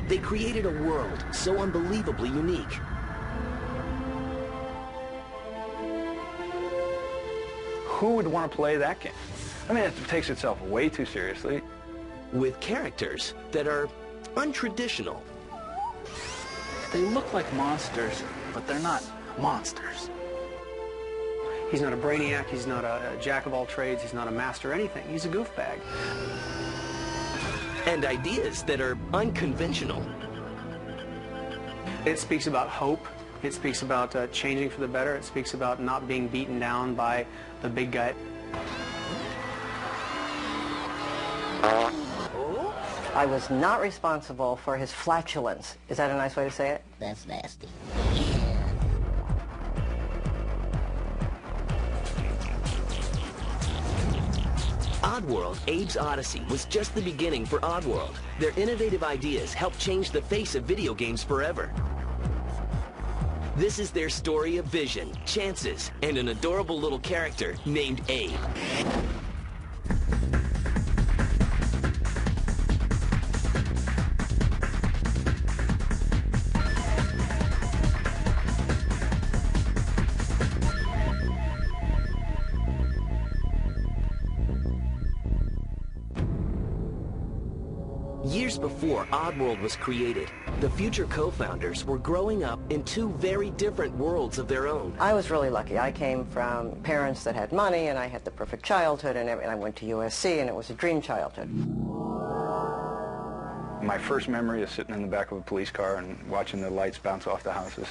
They created a world so unbelievably unique. Who would want to play that game? I mean, it takes itself way too seriously. With characters that are untraditional. They look like monsters, but they're not monsters. He's not a brainiac, he's not a jack of all trades, he's not a master anything. He's a goofbag. And ideas that are unconventional. It speaks about hope. It speaks about changing for the better. It speaks about not being beaten down by the big guy. I was not responsible for his flatulence. Is that a nice way to say it? That's nasty. Oddworld, Abe's Odyssey was just the beginning for Oddworld. Their innovative ideas helped change the face of video games forever. This is their story of vision, chances, and an adorable little character named Abe. Years before Oddworld was created, the future co-founders were growing up in two very different worlds of their own. I was really lucky. I came from parents that had money, and I had the perfect childhood, and I went to USC, and it was a dream childhood. My first memory is sitting in the back of a police car and watching the lights bounce off the houses.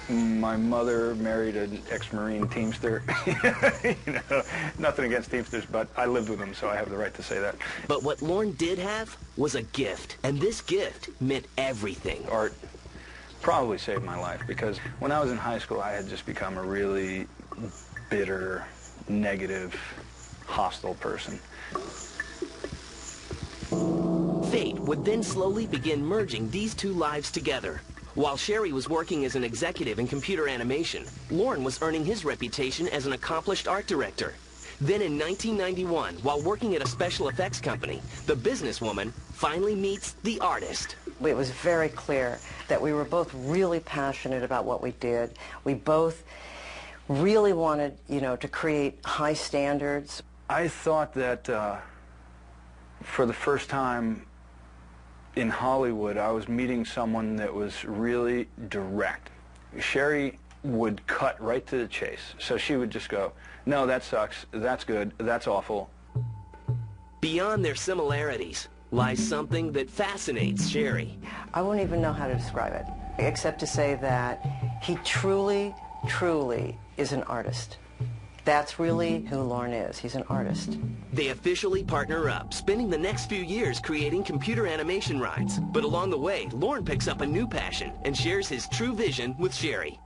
My mother married an ex-Marine Teamster. You know, nothing against Teamsters, but I lived with them, so I have the right to say that. But what Lorne did have was a gift, and this gift meant everything. Art probably saved my life, because when I was in high school, I had just become a really bitter, negative, hostile person. Fate would then slowly begin merging these two lives together. While Sherry was working as an executive in computer animation, Lorne was earning his reputation as an accomplished art director. Then in 1991, while working at a special effects company, the businesswoman finally meets the artist. It was very clear that we were both really passionate about what we did. We both really wanted, to create high standards. I thought that for the first time in Hollywood, I was meeting someone that was really direct. Sherry would cut right to the chase. So she would just go, no, that sucks, that's good, that's awful. Beyond their similarities lies something that fascinates Sherry. I won't even know how to describe it, except to say that he truly, truly is an artist. That's really who Lorne is. He's an artist. They officially partner up, spending the next few years creating computer animation rides. But along the way, Lorne picks up a new passion and shares his true vision with Sherry.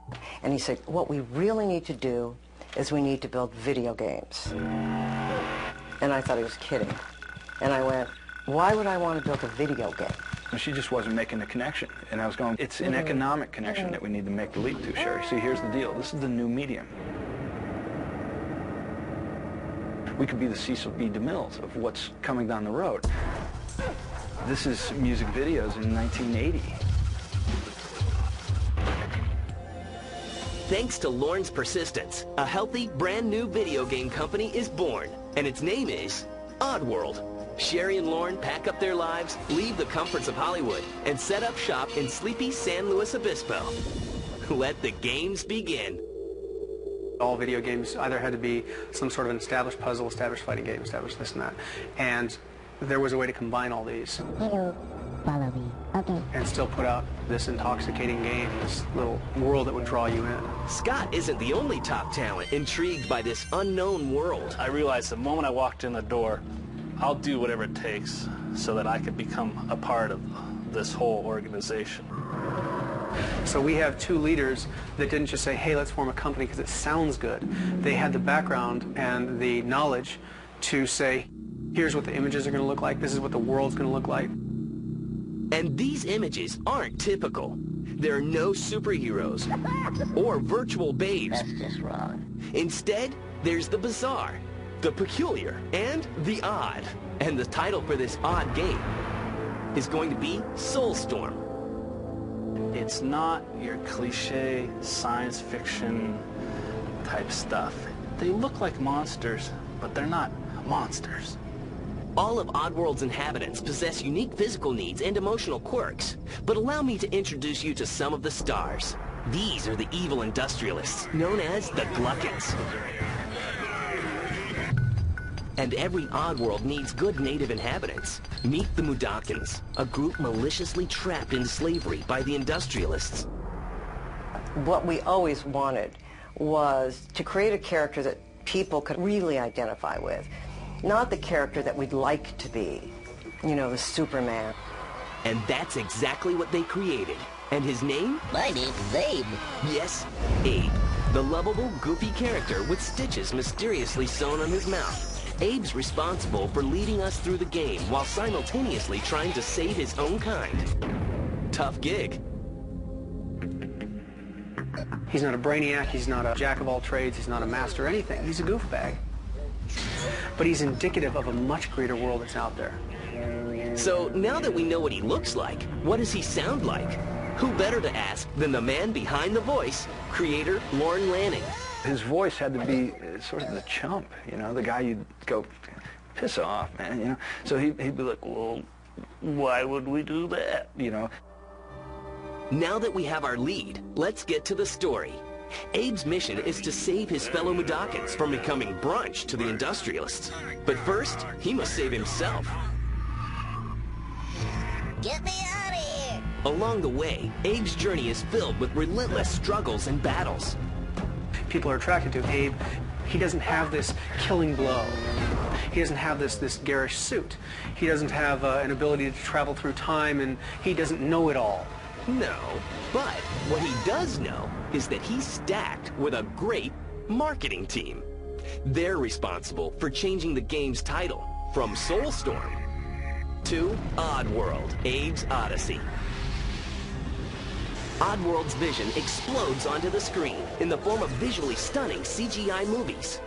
And he said, what we really need to do is we need to build video games. And I thought he was kidding. And I went, why would I want to build a video game? And she just wasn't making the connection. And I was going, it's an economic connection that we need to make the leap to, Sherry. See, here's the deal. This is the new medium. We could be the Cecil B. DeMille's of what's coming down the road. This is music videos in 1980. Thanks to Lorne's persistence, a healthy, brand new video game company is born, and its name is Oddworld. Sherry and Lorne pack up their lives, leave the comforts of Hollywood, and set up shop in sleepy San Luis Obispo. Let the games begin. All video games either had to be some sort of an established puzzle, established fighting game, established this and that. And there was a way to combine all these. Hello, follow me. Okay. And still put out this intoxicating game, this little world that would draw you in. Scott isn't the only top talent intrigued by this unknown world. I realized the moment I walked in the door, I'll do whatever it takes so that I can become a part of this whole organization. So we have two leaders that didn't just say, hey, let's form a company because it sounds good. They had the background and the knowledge to say, here's what the images are going to look like, this is what the world's going to look like. And these images aren't typical. There are no superheroes or virtual babes. That's just wrong. Instead, there's the bizarre, the peculiar, and the odd. And the title for this odd game, is going to be Soulstorm. It's not your cliche science fiction type stuff. They look like monsters, but they're not monsters. All of Oddworld's inhabitants possess unique physical needs and emotional quirks. But allow me to introduce you to some of the stars. These are the evil industrialists, known as the Gluckins. And every Oddworld needs good native inhabitants. Meet the Mudokons, a group maliciously trapped into slavery by the industrialists. What we always wanted was to create a character that people could really identify with. Not the character that we'd like to be, you know, the Superman. And that's exactly what they created. And his name? My name's Abe. Yes, Abe. The lovable, goofy character with stitches mysteriously sewn on his mouth. Abe's responsible for leading us through the game while simultaneously trying to save his own kind. Tough gig. He's not a brainiac, he's not a jack of all trades, he's not a master of anything. He's a goofbag. But he's indicative of a much greater world that's out there. So now that we know what he looks like, what does he sound like? Who better to ask than the man behind the voice, creator Lorne Lanning. His voice had to be sort of the chump, you know, the guy you'd go, piss off, man, you know. So he'd be like, well, why would we do that, you know? Now that we have our lead, let's get to the story. Abe's mission is to save his fellow Mudokons from becoming brunch to the industrialists. But first, he must save himself. Get me out of here! Along the way, Abe's journey is filled with relentless struggles and battles. People are attracted to Abe. He doesn't have this killing blow. He doesn't have this garish suit. He doesn't have an ability to travel through time, and he doesn't know it all. No, but what he does know is that he's stacked with a great marketing team. They're responsible for changing the game's title from Soulstorm to Oddworld, Abe's Odyssey. Oddworld's vision explodes onto the screen in the form of visually stunning CGI movies.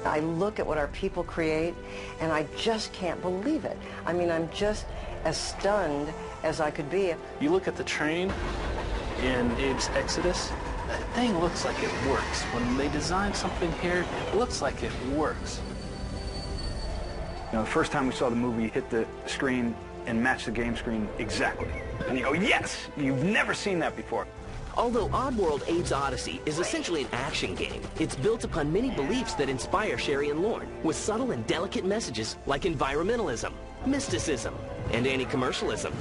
I look at what our people create, and I just can't believe it. I mean, I'm just as stunned as I could be. You look at the train in Abe's Exodus, that thing looks like it works. When they design something here, it looks like it works. You know, the first time we saw the movie hit the screen and match the game screen exactly. And you go, yes, you've never seen that before. Although Oddworld Abe's Odyssey is essentially an action game, it's built upon many beliefs that inspire Sherry and Lorne, with subtle and delicate messages like environmentalism, mysticism, and anti-commercialism.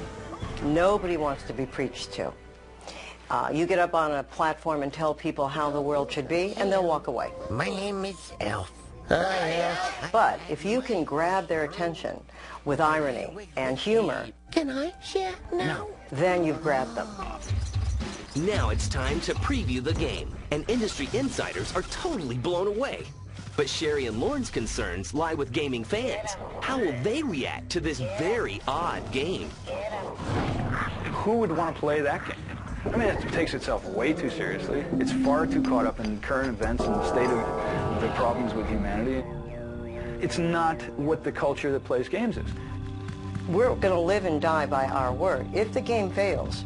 Nobody wants to be preached to. You get up on a platform and tell people how the world should be, and they'll walk away. My name is Elf. But if you can grab their attention with irony and humor, Can I share now? then you've grabbed them. Now it's time to preview the game, and industry insiders are totally blown away. But Sherry and Lorne's concerns lie with gaming fans. How will they react to this very odd game? Who would want to play that game? I mean, it takes itself way too seriously. It's far too caught up in current events and the state of the problems with humanity. It's not what the culture that plays games is. We're going to live and die by our word. If the game fails,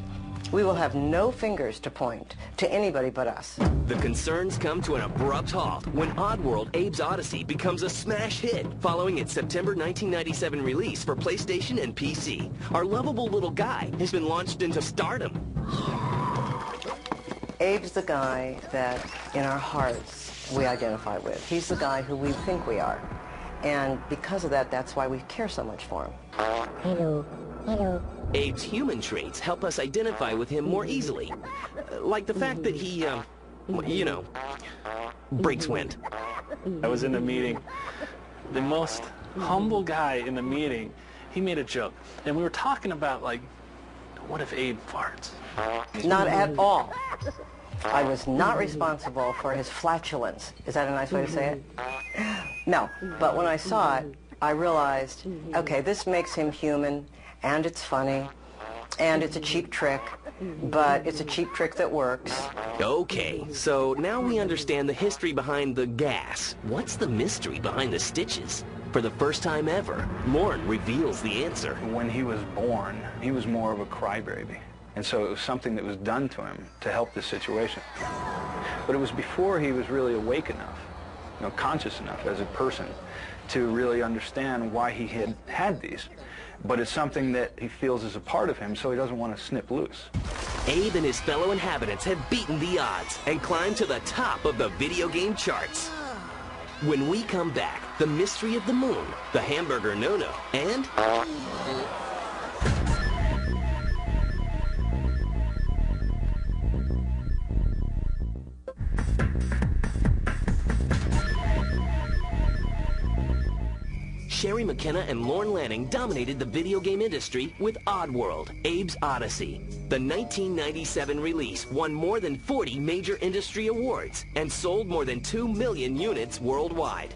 we will have no fingers to point to anybody but us. The concerns come to an abrupt halt when Oddworld Abe's Odyssey becomes a smash hit following its September 1997 release for PlayStation and PC. Our lovable little guy has been launched into stardom. Abe's the guy that, in our hearts, we identify with. He's the guy who we think we are. And because of that, that's why we care so much for him. Hello. Hello. Abe's human traits help us identify with him more easily. Like the fact that he, you know, breaks wind. I was in a meeting. The most humble guy in the meeting, he made a joke. And we were talking about, like, what if Abe farts? Not at all. I was not responsible for his flatulence. Is that a nice way to say it? No, but when I saw it, I realized, okay, this makes him human, and it's funny, and it's a cheap trick, but it's a cheap trick that works. Okay, so now we understand the history behind the gas. What's the mystery behind the stitches? For the first time ever, Lorne reveals the answer. When he was born, he was more of a crybaby. And so it was something that was done to him to help the situation. But it was before he was really awake enough, conscious enough as a person to really understand why he had these. But it's something that he feels is a part of him, so he doesn't want to snip loose. Abe and his fellow inhabitants have beaten the odds and climbed to the top of the video game charts. When we come back, the mystery of the moon, the hamburger no-no, and... Sherry McKenna and Lorne Lanning dominated the video game industry with Oddworld, Abe's Odyssey. The 1997 release won more than 40 major industry awards and sold more than 2 million units worldwide.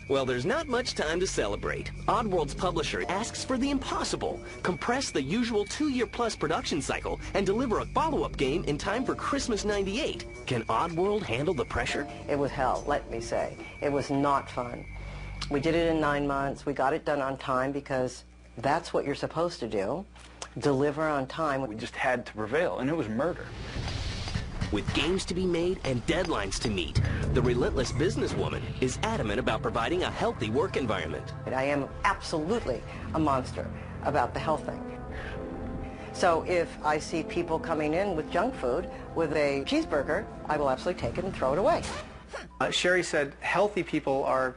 Well, there's not much time to celebrate. Oddworld's publisher asks for the impossible. Compress the usual 2-year-plus production cycle and deliver a follow-up game in time for Christmas '98. Can Oddworld handle the pressure? It was hell, let me say. It was not fun. We did it in 9 months. We got it done on time because that's what you're supposed to do. Deliver on time. We just had to prevail, and it was murder. With games to be made and deadlines to meet, the relentless businesswoman is adamant about providing a healthy work environment. I am absolutely a monster about the health thing. So if I see people coming in with junk food, with a cheeseburger, I will absolutely take it and throw it away. Sherry said healthy people are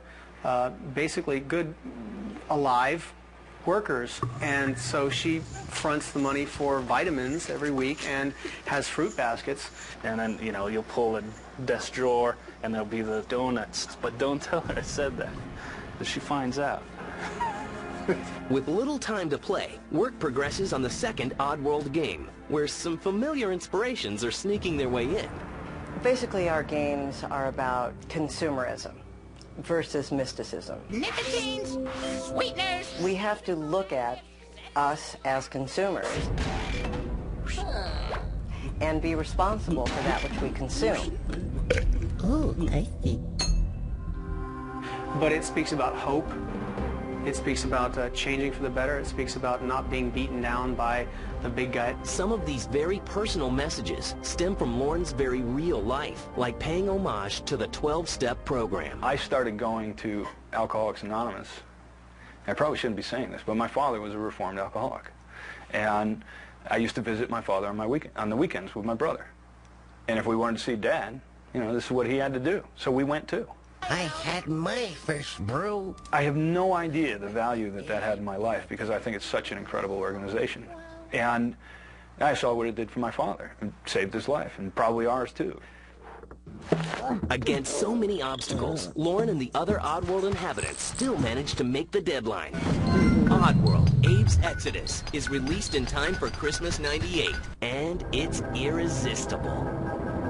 basically good, alive workers, and so she fronts the money for vitamins every week and has fruit baskets. And then, you'll pull a desk drawer and there'll be the donuts. But don't tell her I said that, because she finds out. With little time to play, work progresses on the second Oddworld game, where some familiar inspirations are sneaking their way in. Basically, our games are about consumerism versus mysticism. Nicotines, sweeteners. We have to look at us as consumers and be responsible for that which we consume. Oh, I see. But it speaks about hope. It speaks about changing for the better. It speaks about not being beaten down by the big guy. Some of these very personal messages stem from Lorne's very real life, like paying homage to the 12-step program. I started going to Alcoholics Anonymous. I probably shouldn't be saying this, but my father was a reformed alcoholic. And I used to visit my father on the weekends with my brother. And if we wanted to see Dad, this is what he had to do. So we went too. I had my first brew. I have no idea the value that had in my life, because I think it's such an incredible organization. And I saw what it did for my father. It saved his life, and probably ours too. Against so many obstacles, Lorne and the other Oddworld inhabitants still managed to make the deadline. Oddworld, Abe's Exodus, is released in time for Christmas '98, and it's irresistible.